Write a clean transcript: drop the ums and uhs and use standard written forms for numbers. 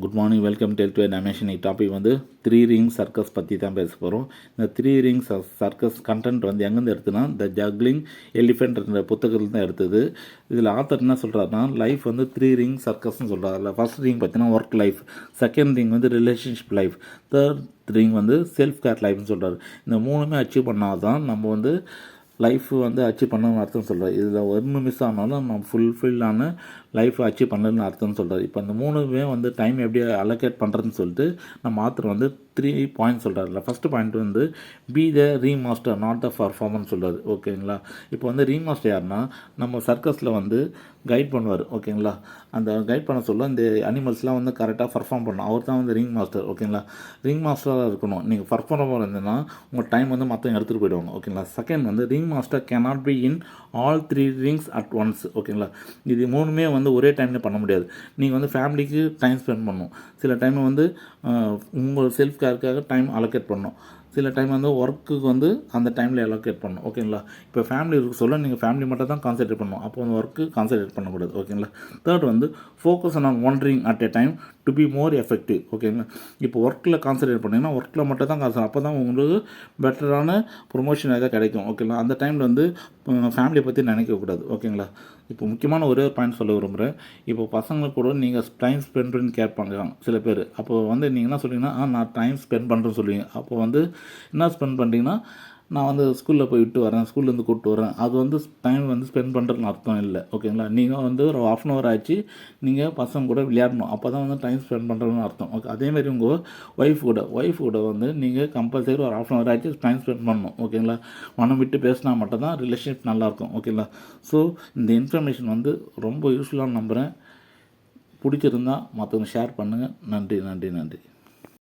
Good morning, welcome to டெமேஷன். Topic வந்து 3 ring circus பற்றி தான் பேச போகிறோம். இந்த 3 ரிங் சர்க்கஸ் கண்டென்ட் வந்து எங்கேருந்து எடுத்துனா த ஜக்லிங் எலிஃபென்ட் என்ற புத்தகத்தில் தான் எடுத்தது. இதில் ஆத்தர் என்ன சொல்கிறாருன்னா, லைஃப் வந்து 3 ரிங் சர்க்கஸ்ன்னு சொல்கிறார். அதில் ஃபர்ஸ்ட் ரிங் பார்த்தீங்கன்னா ஒர்க் லைஃப், செகண்ட் ரிங் வந்து ரிலேஷன்ஷிப் லைஃப், தேர்ட் ரிங் வந்து செல்ஃப் கேர் லைஃப்னு சொல்கிறார். இந்த மூணுமே அச்சீவ் பண்ணால் தான் நம்ம வந்து லைஃப் வந்து அச்சீவ் பண்ணணும்னு அர்த்தம் சொல்கிறார். இதில் ஒன்று மிஸ் ஆனாலும் நம்ம ஃபுல்ஃபில்லான லைஃப்பை அச்சீவ் பண்ணணும்னு அர்த்தம்னு சொல்கிறார். இப்போ அந்த மூணுமே வந்து டைம் எப்படி அலோகேட் பண்ணுறதுன்னு சொல்லிட்டு நம்ம ஆத்தர் வந்து 3 பாயிண்ட் சொல்கிறார். ஃபஸ்ட்டு பாயிண்ட் வந்து be the remaster not the performance சொல்கிறார். ஓகேங்களா? இப்போ வந்து ரீமாஸ்டர் யாருன்னா, நம்ம சர்க்கஸில் வந்து கைட் பண்ணுவார். ஓகேங்களா? அந்த கைட் பண்ண சொல்ல இந்த அனிமல்ஸ்லாம் வந்து கரெக்டாக பர்ஃபார்ம் பண்ணணும். அவர் தான் வந்து ரிங் மாஸ்டர். ஓகேங்களா? ரிங் மாஸ்டராக இருக்கணும். நீங்கள் பர்ஃபார்மர் இருந்ததுன்னா உங்கள் டைம் வந்து மற்றவங்க எடுத்துகிட்டு போயிடுவாங்க. ஓகேங்களா? செகண்ட் வந்து ring master cannot be in all 3 rings at once. ஓகேங்களா? இது மூணுமே வந்து ஒரே டைமில் பண்ண முடியாது. நீங்கள் வந்து ஃபேமிலிக்கு டைம் ஸ்பெண்ட் பண்ணணும். சில டைம் வந்து உங்கள் செல்ஃப் கேருக்காக டைம் அலோகேட் பண்ணணும். சில டைம் வந்து ஒர்க்குக்கு வந்து அந்த டைமில் அலோகேட் பண்ணணும். ஓகேங்களா? இப்போ ஃபேமிலி இருக்க சொல்ல நீங்கள் ஃபேமிலி மட்டும் தான் கான்சன்ட்ரேட் பண்ணணும். அப்போ வந்து ஒர்க்கு கான்சன்ட்ரேட் பண்ணக்கூடாது. ஓகேங்களா? தேர்ட் வந்து focus on one ring at a time to be more effective. ஓகேங்களா? இப்போ ஒர்க்கில் கான்சன்ட்ரேட் பண்ணிங்கன்னா ஒர்க்கில் மட்டும் தான் கான்சன்ட்ரேட், அப்போ தான் உங்களுக்கு பெட்டரான ப்ரொமோஷன் எதாவது கிடைக்கும். ஓகேங்களா? அந்த டைமில் வந்து ஃபேமிலியை பற்றி நினைக்கக்கூடாது. ஓகேங்களா? இப்போ முக்கியமான ஒரே ஒரு பாயிண்ட் சொல்ல விரும்புகிறேன். இப்போ பசங்களுக்கு கூட நீங்கள் டைம் ஸ்பெண்ட் பண்ணி கேட்பாங்க சில பேர். அப்போ வந்து நீங்கள் என்ன சொல்லுவீங்கன்னா, நான் டைம் ஸ்பெண்ட் பண்ணுறேன்னு சொல்லுவீங்க. அப்போ வந்து என்ன ஸ்பெண்ட் பண்ணுறீங்கன்னா, நான் வந்து ஸ்கூலில் போய் விட்டு வரேன், ஸ்கூல்லேருந்து கூப்பிட்டு வரேன், அது வந்து டைம் வந்து ஸ்பெண்ட் பண்ணுறதுன்னு அர்த்தம் இல்லை. ஓகேங்களா? நீங்கள் வந்து ஒரு ½ அன் ஹவர் ஆச்சு நீங்கள் பசங்க கூட விளையாடணும். அப்போ தான் வந்து டைம் ஸ்பெண்ட் பண்ணுறதுன்னு அர்த்தம். ஓகே, அதேமாதிரி உங்கள் ஒய்ஃப் கூட வந்து நீங்கள் கம்பல்சரி ஒரு ½ அன் ஹவர் ஆச்சு டைம் ஸ்பெண்ட் பண்ணணும். ஓகேங்களா? மனம் விட்டு பேசினா மட்டும் தான் ரிலேஷன்ஷிப் நல்லாயிருக்கும். ஓகேங்களா? ஸோ இந்த இன்ஃபர்மேஷன் வந்து ரொம்ப யூஸ்ஃபுல்லாக நம்புகிறேன். பிடிச்சிருந்தால் மற்றவங்க ஷேர் பண்ணுங்கள். நன்றி.